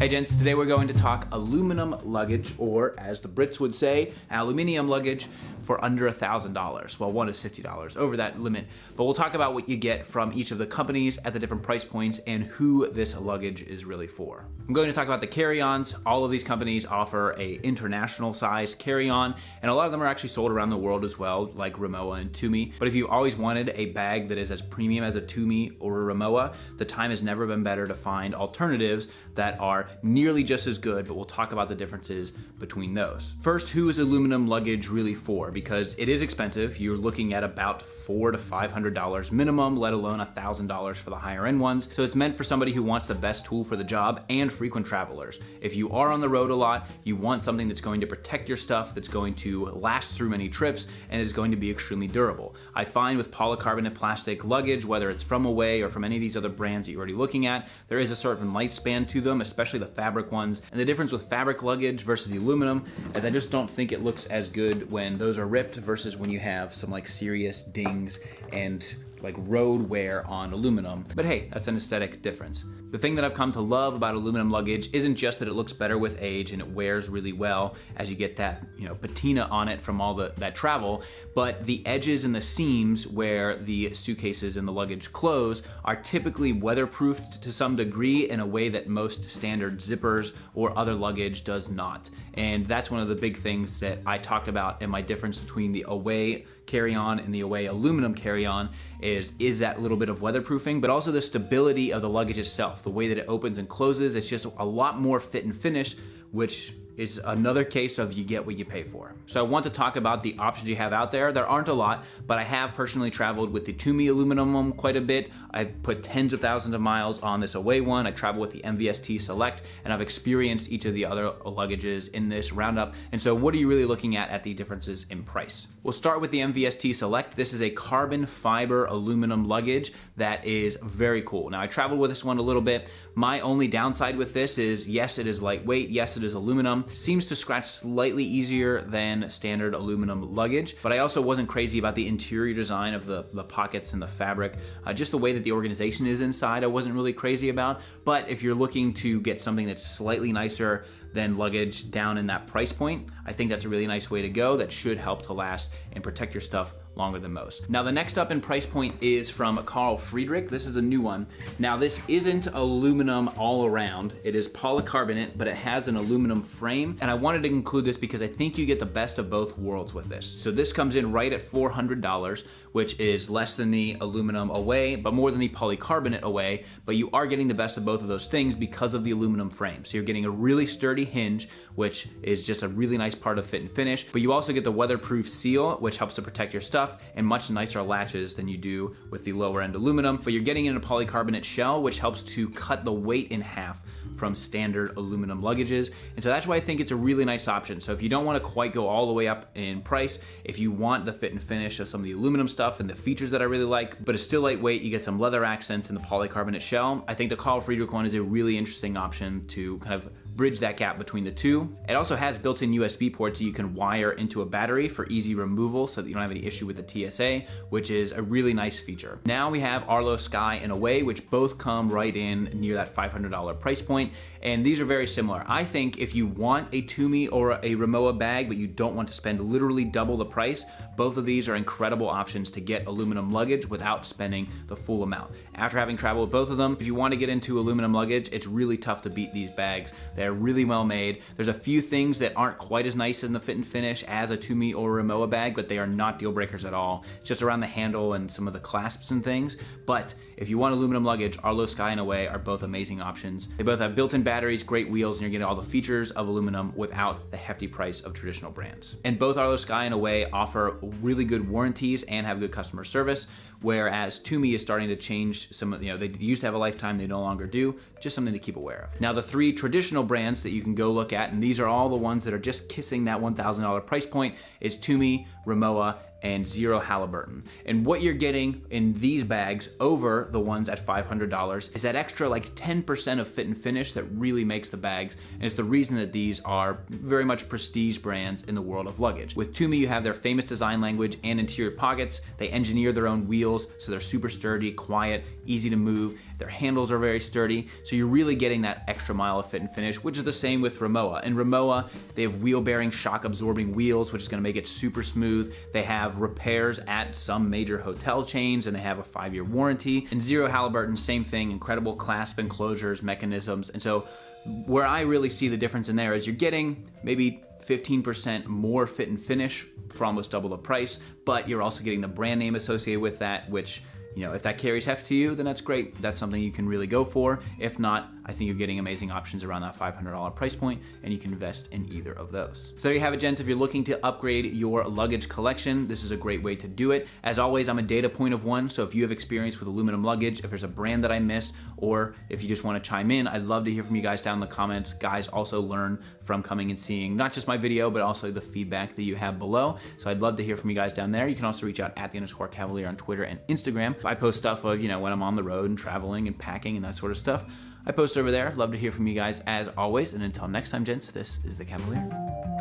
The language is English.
Hey gents, today we're going to talk aluminum luggage, or as the Brits would say, aluminium luggage, for under $1,000. Well, one is $50 over that limit, but we'll talk about what you get from each of the companies at the different price points and who this luggage is really for. I'm going to talk about the carry-ons. All of these companies offer a international size carry-on, and a lot of them are actually sold around the world as well, like Rimowa and Tumi. But if you always wanted a bag that is as premium as a Tumi or a Rimowa, the time has never been better to find alternatives that are nearly just as good, but we'll talk about the differences between those. First, who is aluminum luggage really for? Because it is expensive. You're looking at about $400 to $500 minimum, let alone $1,000 for the higher end ones. So it's meant for somebody who wants the best tool for the job and frequent travelers. If you are on the road a lot, you want something that's going to protect your stuff, that's going to last through many trips, and is going to be extremely durable. I find with polycarbonate plastic luggage, whether it's from Away or from any of these other brands that you're already looking at, there is a certain lifespan to them, especially the fabric ones. And the difference with fabric luggage versus the aluminum is I just don't think it looks as good when those are ripped versus when you have some like serious dings and like road wear on aluminum. But hey, that's an aesthetic difference. The thing that I've come to love about aluminum luggage isn't just that it looks better with age and it wears really well as you get that, patina on it from all that travel, but the edges and the seams where the suitcases and the luggage close are typically weatherproofed to some degree in a way that most standard zippers or other luggage does not. And that's one of the big things that I talked about in my difference between the Away carry-on and the Away aluminum carry-on is that little bit of weatherproofing, but also the stability of the luggage itself, the way that it opens and closes. It's just a lot more fit and finish, which is another case of you get what you pay for. So I want to talk about the options you have out there. There aren't a lot, but I have personally traveled with the Tumi aluminum one quite a bit. I've put tens of thousands of miles on this Away one. I travel with the MVST Select, and I've experienced each of the other luggages in this roundup. And so what are you really looking at the differences in price? We'll start with the MVST Select. This is a carbon fiber aluminum luggage that is very cool. Now I traveled with this one a little bit. My only downside with this is, yes, it is lightweight. Yes, it is aluminum. Seems to scratch slightly easier than standard aluminum luggage, but I also wasn't crazy about the interior design of the pockets and the fabric. Just the way that the organization is inside, I wasn't really crazy about. But if you're looking to get something that's slightly nicer than luggage down in that price point, I think that's a really nice way to go that should help to last and protect your stuff longer than most. Now the next up in price point is from Carl Friedrik. This is a new one. Now this isn't aluminum all around. It is polycarbonate, but it has an aluminum frame. And I wanted to include this because I think you get the best of both worlds with this. So this comes in right at $400, which is less than the aluminum Away, but more than the polycarbonate Away. But you are getting the best of both of those things because of the aluminum frame. So you're getting a really sturdy hinge, which is just a really nice part of fit and finish. But you also get the weatherproof seal, which helps to protect your stuff, and much nicer latches than you do with the lower end aluminum. But you're getting in a polycarbonate shell, which helps to cut the weight in half from standard aluminum luggages. And so that's why I think it's a really nice option. So if you don't want to quite go all the way up in price, if you want the fit and finish of some of the aluminum stuff and the features that I really like, but it's still lightweight, you get some leather accents in the polycarbonate shell, I think the Carl Friedrik one is a really interesting option to kind of bridge that gap between the two. It also has built-in USB ports so you can wire into a battery for easy removal so that you don't have any issue with the TSA, which is a really nice feature. Now we have Arlo Skye and Away, which both come right in near that $500 price point, and these are very similar. I think if you want a Tumi or a Rimowa bag, but you don't want to spend literally double the price, both of these are incredible options to get aluminum luggage without spending the full amount. After having traveled with both of them, if you want to get into aluminum luggage, it's really tough to beat these bags. They're really well made. There's a few things that aren't quite as nice in the fit and finish as a Tumi or Rimowa bag, but they are not deal breakers at all. It's just around the handle and some of the clasps and things. But if you want aluminum luggage, Arlo Skye and Away are both amazing options. They both have built-in batteries, great wheels, and you're getting all the features of aluminum without the hefty price of traditional brands. And both Arlo Skye and Away offer really good warranties and have good customer service, whereas Tumi is starting to change some of, they used to have a lifetime, they no longer do. Just something to keep aware of. Now the three traditional brands that you can go look at, and these are all the ones that are just kissing that $1,000 price point, is Tumi, Rimowa, and Zero Halliburton. And what you're getting in these bags over the ones at $500 is that extra like 10% of fit and finish that really makes the bags, and it's the reason that these are very much prestige brands in the world of luggage. With Tumi, you have their famous design language and interior pockets. They engineer their own wheels, so they're super sturdy, quiet, easy to move. Their handles are very sturdy, so you're really getting that extra mile of fit and finish, which is the same with Rimowa. In Rimowa, they have wheel-bearing, shock-absorbing wheels, which is gonna make it super smooth. They have repairs at some major hotel chains, and they have a 5-year warranty. And Zero Halliburton, same thing, incredible clasp enclosures, mechanisms. And so where I really see the difference in there is you're getting maybe 15% more fit and finish for almost double the price, but you're also getting the brand name associated with that, which, you know, if that carries heft to you, then that's great. That's something you can really go for. If not, I think you're getting amazing options around that $500 price point, and you can invest in either of those. So there you have it, gents. If you're looking to upgrade your luggage collection, this is a great way to do it. As always, I'm a data point of one, so if you have experience with aluminum luggage, if there's a brand that I missed, or if you just want to chime in, I'd love to hear from you guys down in the comments. Guys also learn from coming and seeing not just my video, but also the feedback that you have below. So I'd love to hear from you guys down there. You can also reach out at @_Kavalier on Twitter and Instagram. I post stuff of, you know, when I'm on the road and traveling and packing and that sort of stuff. I post over there. Love to hear from you guys as always. And until next time, gents, this is the Kavalier.